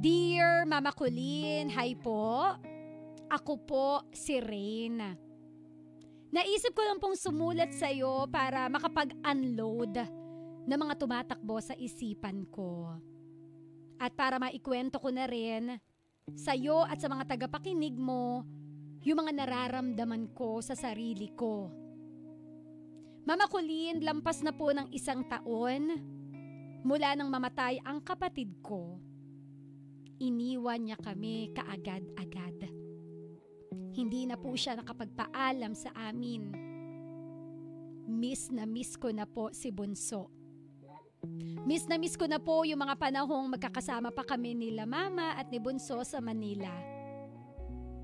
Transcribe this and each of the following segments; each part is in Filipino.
Dear Mama Colleen, hi po. Ako po si Rain. Naisip ko lang pong sumulat sa'yo para makapag-unload ng mga tumatakbo sa isipan ko. At para maikwento ko na rin sa'yo at sa mga tagapakinig mo yung mga nararamdaman ko sa sarili ko. Mama Colleen, lampas na po ng 1 taon mula nang mamatay ang kapatid ko. Iniwan niya kami kaagad-agad. Hindi na po siya nakapagpaalam sa amin. Miss na miss ko na po si Bunso. Miss na miss ko na po yung mga panahong magkakasama pa kami nila Mama at ni Bunso sa Manila.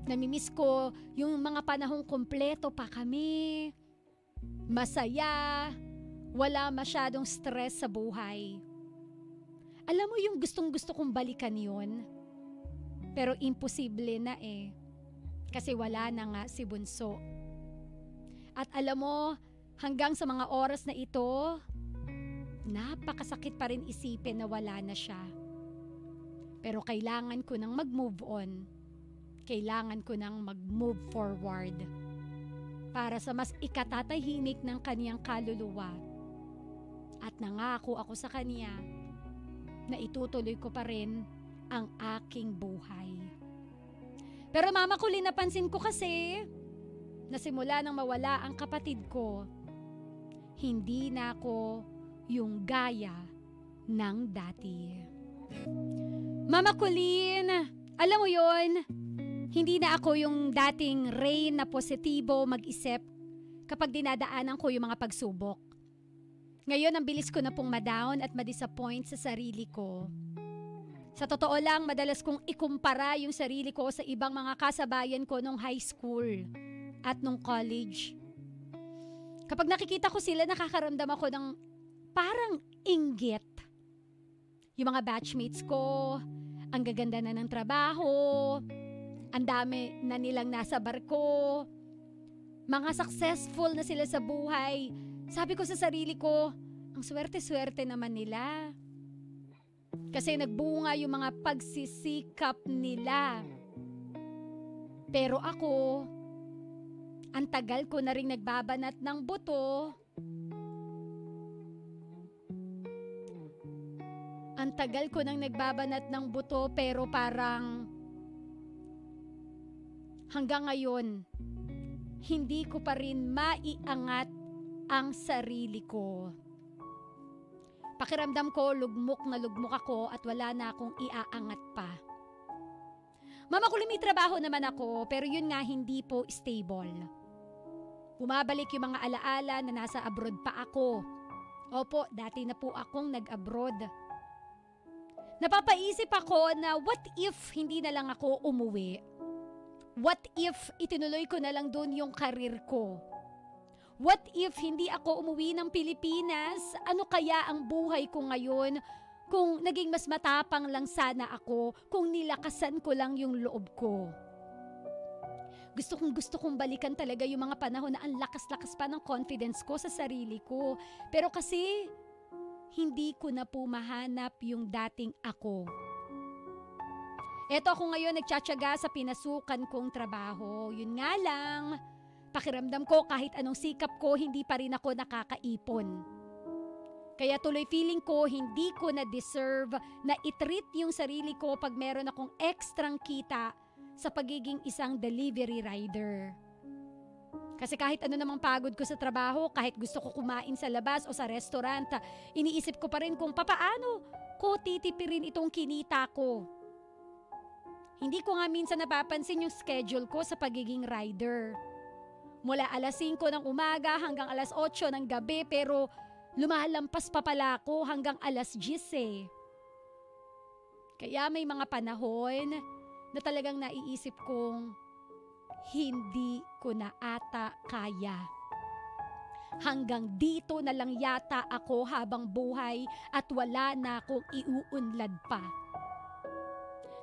Namimiss ko yung mga panahong kumpleto pa kami. Masaya, wala masyadong stress sa buhay. Alam mo yung gustong-gusto kong balikan yun? Pero imposible na eh. Kasi wala na nga si Bunso. At alam mo, hanggang sa mga oras na ito, napakasakit pa rin isipin na wala na siya. Pero kailangan ko nang mag-move on. Kailangan ko nang mag-move forward. Para sa mas ikatatahimik ng kaniyang kaluluwa. At nangako ako sa kanya na itutuloy ko pa rin ang aking buhay. Pero Mama Colleen, napansin ko kasi na simula nang mawala ang kapatid ko, hindi na ako yung gaya ng dati. Mama Colleen, alam mo yon, hindi na ako yung dating Rain na positibo mag-isip kapag dinadaanan ko yung mga pagsubok. Ngayon, ang bilis ko na pong ma-down at ma-disappoint sa sarili ko. Sa totoo lang, madalas kong ikumpara yung sarili ko sa ibang mga kasabayan ko nung high school at nung college. Kapag nakikita ko sila, nakakaramdam ako ng parang inggit. Yung mga batchmates ko, ang gaganda na ng trabaho, ang dami na nilang nasa barko, mga successful na sila sa buhay. Sabi ko sa sarili ko, ang swerte-swerte naman nila. Kasi nagbunga yung mga pagsisikap nila. Pero ako, ang tagal ko na rin nagbabanat ng buto. Ang tagal ko nang nagbabanat ng buto pero parang hanggang ngayon, hindi ko pa rin maiangat ang sarili ko. Pakiramdam ko, lugmok na lugmok ako at wala na akong iaangat pa. Mama Colleen, may trabaho naman ako pero yun nga hindi po stable. Bumabalik yung mga alaala na nasa abroad pa ako. Opo, dati na po akong nag-abroad. Napapaisip ako na what if hindi na lang ako umuwi? What if itinuloy ko na lang doon yung karir ko? What if hindi ako umuwi ng Pilipinas? Ano kaya ang buhay ko ngayon kung naging mas matapang lang sana ako, kung nilakasan ko lang yung loob ko? Gusto kong balikan talaga yung mga panahon na ang lakas-lakas pa ng confidence ko sa sarili ko. Pero kasi hindi ko na po mahanap yung dating ako. Eto ako ngayon nagtsatsaga sa pinasukan kong trabaho. Yun nga lang, pakiramdam ko kahit anong sikap ko, hindi pa rin ako nakakaipon. Kaya tuloy feeling ko hindi ko na deserve na i-treat yung sarili ko pag meron akong ekstrang kita sa pagiging isang delivery rider. Kasi kahit ano namang pagod ko sa trabaho, kahit gusto ko kumain sa labas o sa restaurant, iniisip ko pa rin kung papaano ko titipirin itong kinita ko. Hindi ko nga minsan napapansin yung schedule ko sa pagiging rider. Mula alas 5 ng umaga hanggang alas 8 ng gabi pero lumalampas pa pala ako hanggang alas 10 eh. Kaya may mga panahon na talagang naiisip kong hindi ko na ata kaya. Hanggang dito na lang yata ako habang buhay at wala na akong iuunlad pa.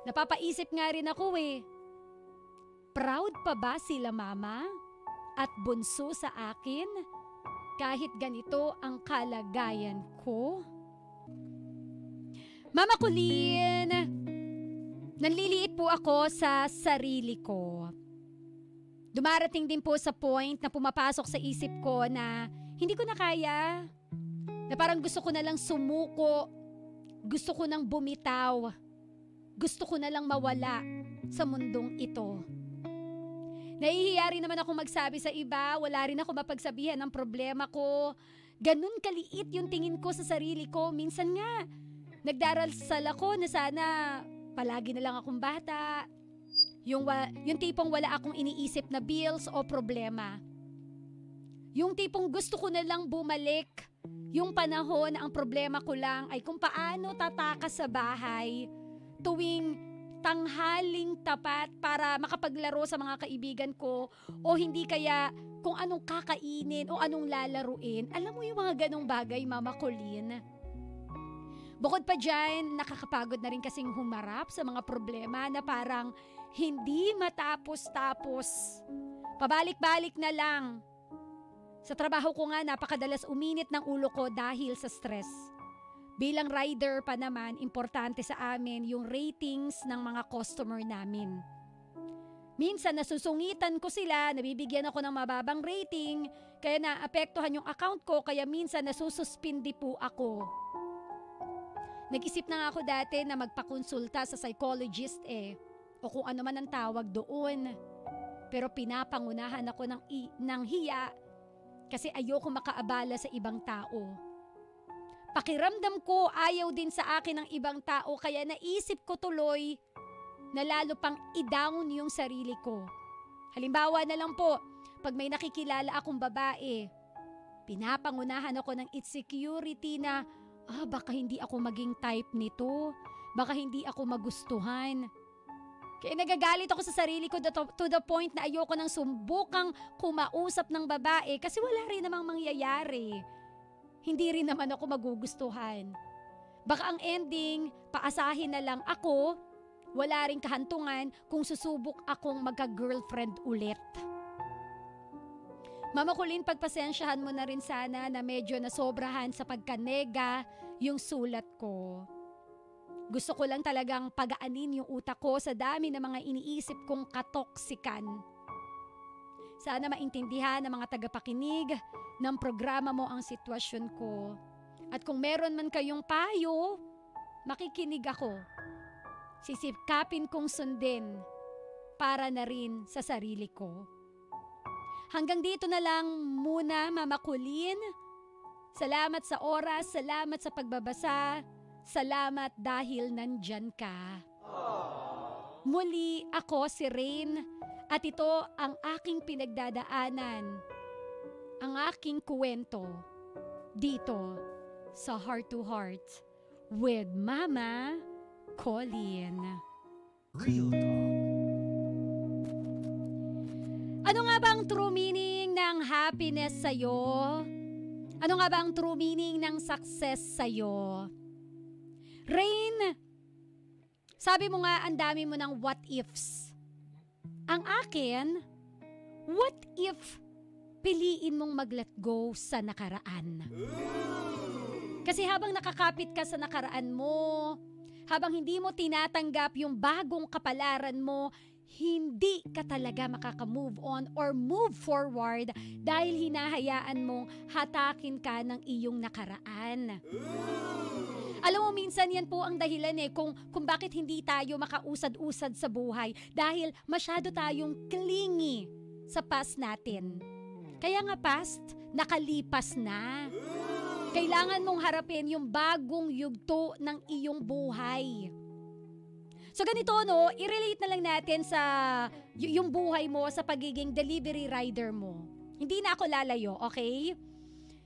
Napapaisip nga rin ako eh, proud pa ba sila Mama at Bunso sa akin kahit ganito ang kalagayan ko? Mama Colleen, Nanliliit po ako sa sarili ko. Dumarating din po sa point na pumapasok sa isip ko na hindi ko na kaya. Na parang gusto ko na lang sumuko. Gusto ko nang bumitaw. Gusto ko na lang mawala sa mundong ito. Nahihiya rin naman ako magsabi sa iba. Wala rin ako mapagsabihan ng problema ko. Ganun kaliit yung tingin ko sa sarili ko. Minsan nga, nagdarasal ako na sana palagi na lang akong bata. Yung tipong wala akong iniisip na bills o problema. Yung tipong gusto ko na lang bumalik. Yung panahon na ang problema ko lang ay kung paano tatakas sa bahay tuwing tanghaling tapat para makapaglaro sa mga kaibigan ko o hindi kaya kung anong kakainin o anong lalaruin. Alam mo yung mga ganong bagay, Mama Colleen? Bukod pa dyan, nakakapagod na rin kasing humarap sa mga problema na parang hindi matapos-tapos. Pabalik-balik na lang. Sa trabaho ko nga, napakadalas uminit ng ulo ko dahil sa stress. Bilang rider pa naman, importante sa amin yung ratings ng mga customer namin. Minsan nasusungitan ko sila, nabibigyan ako ng mababang rating, kaya naapektuhan yung account ko, kaya minsan nasususpindi po ako. Nag-isip na nga ako dati na magpakonsulta sa psychologist o kung ano man ang tawag doon. Pero pinapangunahan ako ng hiya kasi ayoko makaabala sa ibang tao. Pakiramdam ko ayaw din sa akin ng ibang tao kaya naisip ko tuloy na lalo pang i-down yung sarili ko. Halimbawa na lang po, pag may nakikilala akong babae, pinapangunahan ako ng insecurity na baka hindi ako maging type nito, baka hindi ako magustuhan. Kaya nagagalit ako sa sarili ko to the point na ayoko nang sumbukang kumausap ng babae kasi wala rin namang mangyayari. Hindi rin naman ako magugustuhan. Baka ang ending, paasahin na lang ako, wala ring kahantungan kung susubok akong magka-girlfriend ulit. Mama Colleen, pagpasensyahan mo na rin sana na medyo nasobrahan sa pagkanega yung sulat ko. Gusto ko lang talagang pagaanin yung utak ko sa dami ng mga iniisip kong katoksikan. Sana maintindihan ng mga tagapakinig ng programa mo ang sitwasyon ko. At kung meron man kayong payo, makikinig ako. Sisikapin kong sundin para na rin sa sarili ko. Hanggang dito na lang muna, Mama Colleen. Salamat sa oras, salamat sa pagbabasa. Salamat dahil nandyan ka. Muli, ako si Rain at ito ang aking pinagdadaanan. Ang aking kwento dito sa Heart to Heart with Mama Colleen. Real Talk. Ano nga ba ang true meaning ng happiness sa'yo? Ano nga ba ang true meaning ng success sa'yo? Rain, sabi mo nga ang dami mo ng what ifs. Ang akin, what if piliin mong mag-let go sa nakaraan? Kasi habang nakakapit ka sa nakaraan mo, habang hindi mo tinatanggap yung bagong kapalaran mo, hindi ka talaga makaka-move on or move forward dahil hinahayaan mong hatakin ka ng iyong nakaraan. Alam mo, minsan yan po ang dahilan kung bakit hindi tayo makausad-usad sa buhay dahil masyado tayong clingy sa past natin. Kaya nga past, nakalipas na. Kailangan mong harapin yung bagong yugto ng iyong buhay. So ganito, i-relate na lang natin sa yung buhay mo sa pagiging delivery rider mo. Hindi na ako lalayo, okay?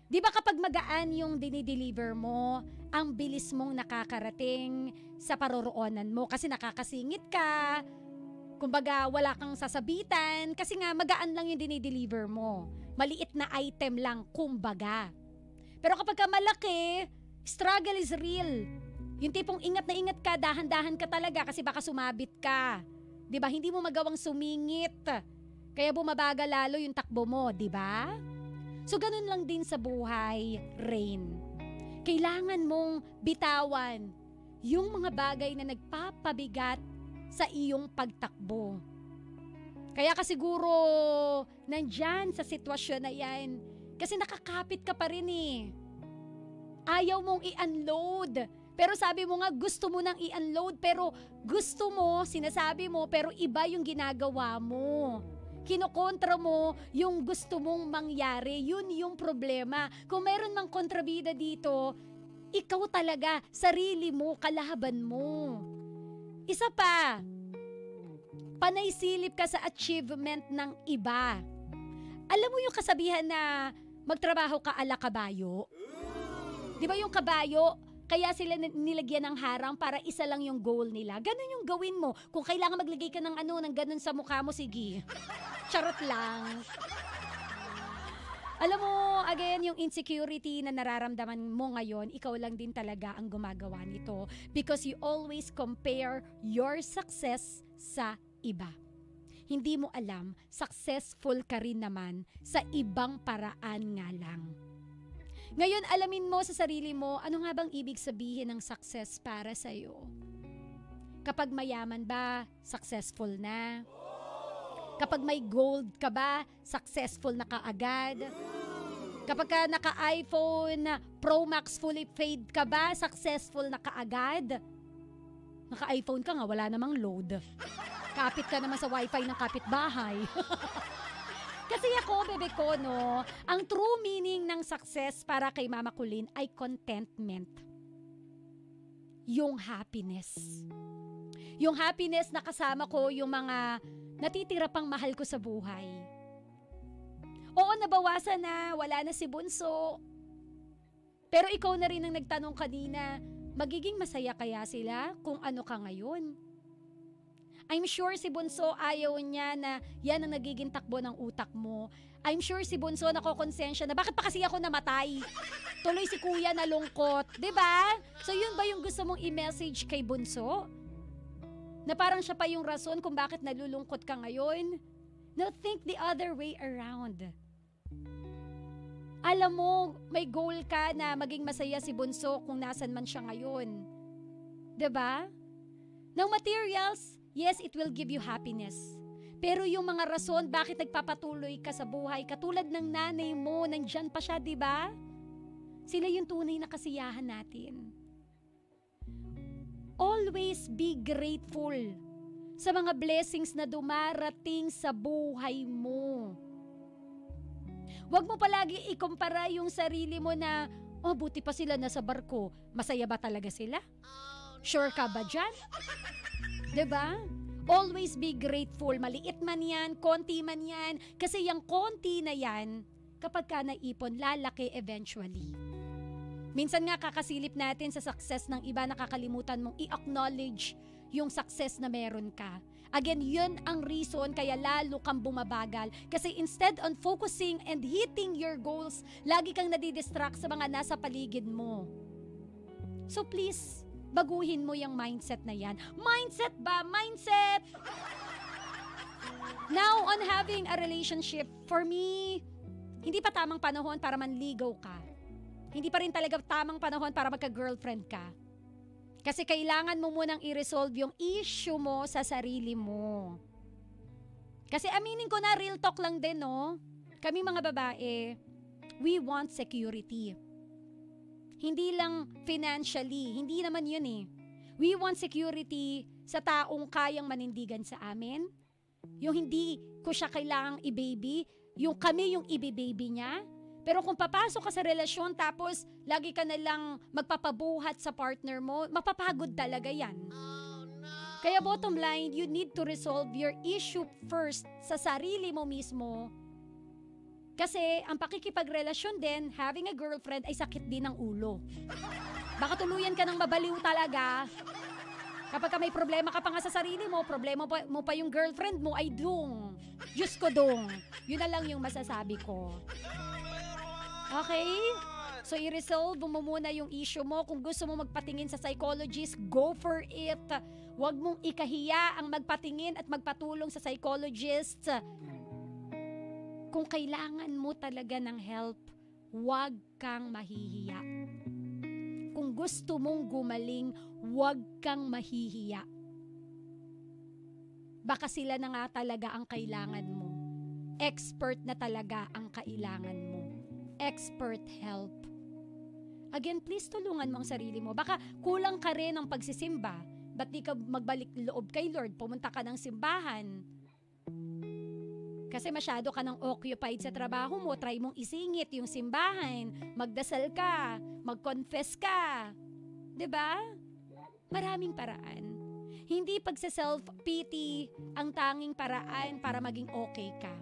Di ba kapag magaan yung dinideliver mo, ang bilis mong nakakarating sa paroroonan mo kasi nakakasingit ka, kumbaga wala kang sasabitan kasi nga magaan lang yung dinideliver mo. Maliit na item lang, kumbaga. Pero kapag ka malaki, struggle is real. Yung tipong ingat na ingat ka, dahan-dahan ka talaga kasi baka sumabit ka. Di ba? Hindi mo magawang sumingit. Kaya bumabagal lalo yung takbo mo, di ba? So ganun lang din sa buhay, Rain. Kailangan mong bitawan yung mga bagay na nagpapabigat sa iyong pagtakbo. Kaya ka siguro nandyan sa sitwasyon na yan kasi nakakapit ka pa rin eh. Ayaw mong i-unload. Pero sabi mo nga gusto mo nang i-unload pero gusto mo, sinasabi mo pero iba yung ginagawa mo. Kinokontra mo yung gusto mong mangyari. Yun yung problema. Kung meron mang kontrabida dito, ikaw talaga, sarili mo, kalaban mo. Isa pa, panay silip ka sa achievement ng iba. Alam mo yung kasabihan na magtrabaho ka ala kabayo? Di ba yung kabayo, kaya sila nilagyan ng harang para isa lang yung goal nila? Ganun yung gawin mo. Kung kailangan maglagay ka ng ng ganun sa mukha mo, sige. Charot lang. Alam mo, again, yung insecurity na nararamdaman mo ngayon, ikaw lang din talaga ang gumagawa nito because you always compare your success sa iba. Hindi mo alam, successful ka rin naman sa ibang paraan nga lang. Ngayon, alamin mo sa sarili mo, ano nga bang ibig sabihin ng success para sa'yo? Kapag mayaman ba, successful na? Kapag may gold ka ba, successful na kaagad? Kapag ka naka-iPhone Pro Max fully paid ka ba, successful na kaagad? Naka-iPhone ka nga, wala namang load. Kapit ka naman sa wifi ng kapitbahay. Kasi ako, bebe ko, no, ang true meaning ng success para kay Mama Colleen ay contentment. Yung happiness. Yung happiness na kasama ko yung mga natitira pang mahal ko sa buhay. Oo, nabawasan na, wala na si Bunso. Pero ikaw na rin ang nagtanong kanina, magiging masaya kaya sila kung ano ka ngayon? I'm sure si Bunso ayaw niya na yan ang nagiging takbo ng utak mo. I'm sure si Bunso nakokonsensya na bakit pa kasi ako namatay? Tuloy si Kuya nalungkot, 'di ba? So yun ba yung gusto mong i-message kay Bunso? Na parang siya pa yung rason kung bakit nalulungkot ka ngayon? No, think the other way around. Alam mo, may goal ka na maging masaya si Bunso kung nasan man siya ngayon. 'Di ba? Ng materials, yes, it will give you happiness. Pero yung mga rason bakit nagpapatuloy ka sa buhay, katulad ng nanay mo, nandyan pa siya, di ba? Sila yung tunay na kasiyahan natin. Always be grateful sa mga blessings na dumarating sa buhay mo. Huwag mo palagi ikumpara yung sarili mo na, oh, buti pa sila nasa barko. Masaya ba talaga sila? Sure ka ba dyan? Diba? Always be grateful. Maliit man yan, konti man yan. Kasi yung konti na yan, kapag ka naipon, lalaki eventually. Minsan nga kakasilip natin sa success ng iba, nakakalimutan mong i-acknowledge yung success na meron ka. Again, yun ang reason kaya lalo kang bumabagal. Kasi instead on focusing and hitting your goals, lagi kang nadidistract sa mga nasa paligid mo. So please, baguhin mo yung mindset na yan. Mindset ba? Mindset! Now, on having a relationship, for me, hindi pa tamang panahon para manligaw ka. Hindi pa rin talaga tamang panahon para magka-girlfriend ka. Kasi kailangan mo munang i-resolve yung issue mo sa sarili mo. Kasi aminin ko na, real talk lang din, no? Kami mga babae, we want security. Hindi lang financially, hindi naman yun eh. We want security sa taong kayang manindigan sa amin. Yung hindi ko siya kailangang i-baby, yung kami yung i-baby niya. Pero kung papasok ka sa relasyon tapos lagi ka na lang magpapabuhat sa partner mo, mapapagod talaga yan. Kaya bottom line, you need to resolve your issue first sa sarili mo mismo. Kasi ang pakikipagrelasyon din, having a girlfriend ay sakit din ng ulo. Baka tuluyan ka ng mabaliw talaga. Kapag ka may problema ka pa nga sa sarili mo, problema mo pa yung girlfriend mo, ay dung. Diyos ko dung. Yun na lang yung masasabi ko. Okay? So, i-resolve mo muna yung issue mo. Kung gusto mo magpatingin sa psychologist, go for it. Huwag mong ikahiya ang magpatingin at magpatulong sa psychologist. Kung kailangan mo talaga ng help, huwag kang mahihiya. Kung gusto mong gumaling, huwag kang mahihiya. Baka sila na nga talaga ang kailangan mo. Expert na talaga ang kailangan mo. Expert help. Again, please tulungan mo ang sarili mo. Baka kulang ka rin ng pagsisimba. Ba't di ka magbalik loob kay Lord? Pumunta ka ng simbahan. Kasi masyado ka nang occupied sa trabaho mo. Try mong isingit yung simbahan. Magdasal ka. Mag-confess ka. 'Di ba? Maraming paraan. Hindi pagsa-self-pity ang tanging paraan para maging okay ka.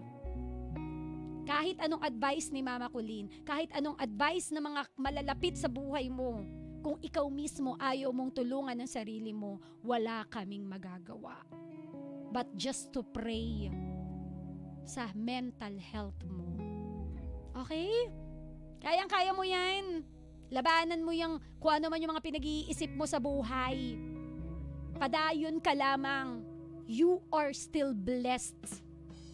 Kahit anong advice ni Mama Colleen, kahit anong advice ng mga malalapit sa buhay mo, kung ikaw mismo ayaw mong tulungan ng sarili mo, wala kaming magagawa. But just to pray sa mental health mo. Okay? Kayang-kaya mo yan. Labanan mo yung kung ano man yung mga pinag-iisip mo sa buhay. Padayon ka lamang. You are still blessed.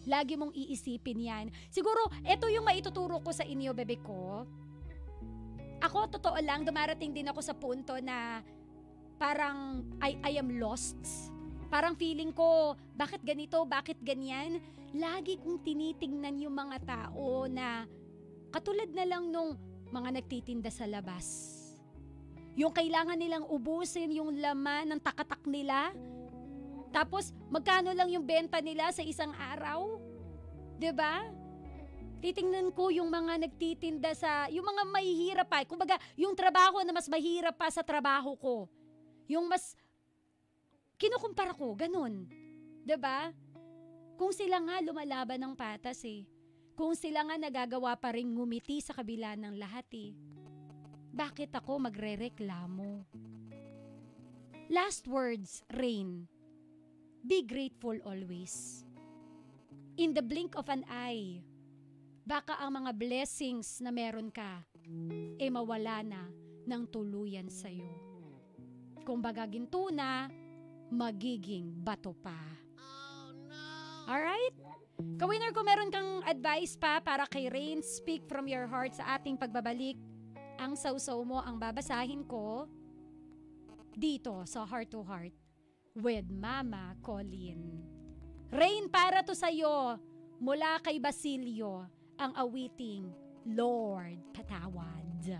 Lagi mong iisipin yan. Siguro, ito yung maituturo ko sa inyo, bebe ko. Ako, totoo lang, dumarating din ako sa punto na parang I am lost. Parang feeling ko, bakit ganito, bakit ganyan? Lagi kong tinitingnan yung mga tao na katulad na lang nung mga nagtitinda sa labas. Yung kailangan nilang ubusin yung laman ng takatak nila. Tapos, magkano lang yung benta nila sa isang araw? 'Di ba? Titingnan ko yung mga nagtitinda yung mga mahihirap pa. Kumbaga, yung trabaho na mas mahirap pa sa trabaho ko. Yung mas, kinukumpara ko, ganun. 'Di ba? Kung sila nga lumalaban ng patas Kung sila nga nagagawa pa rin ngumiti sa kabila ng lahat bakit ako magrereklamo? Last words, Rain. Be grateful always. In the blink of an eye, baka ang mga blessings na meron ka, mawala na ng tuluyan sa'yo. Kung baga ginto na, magiging bato pa. Alright? Kawinner, kung meron kang advice pa para kay Rain, speak from your heart sa ating pagbabalik. Ang sausaw mo ang babasahin ko dito sa Heart to Heart with Mama Colleen. Rain, para to sa'yo mula kay Basilio ang awiting Lord Patawad.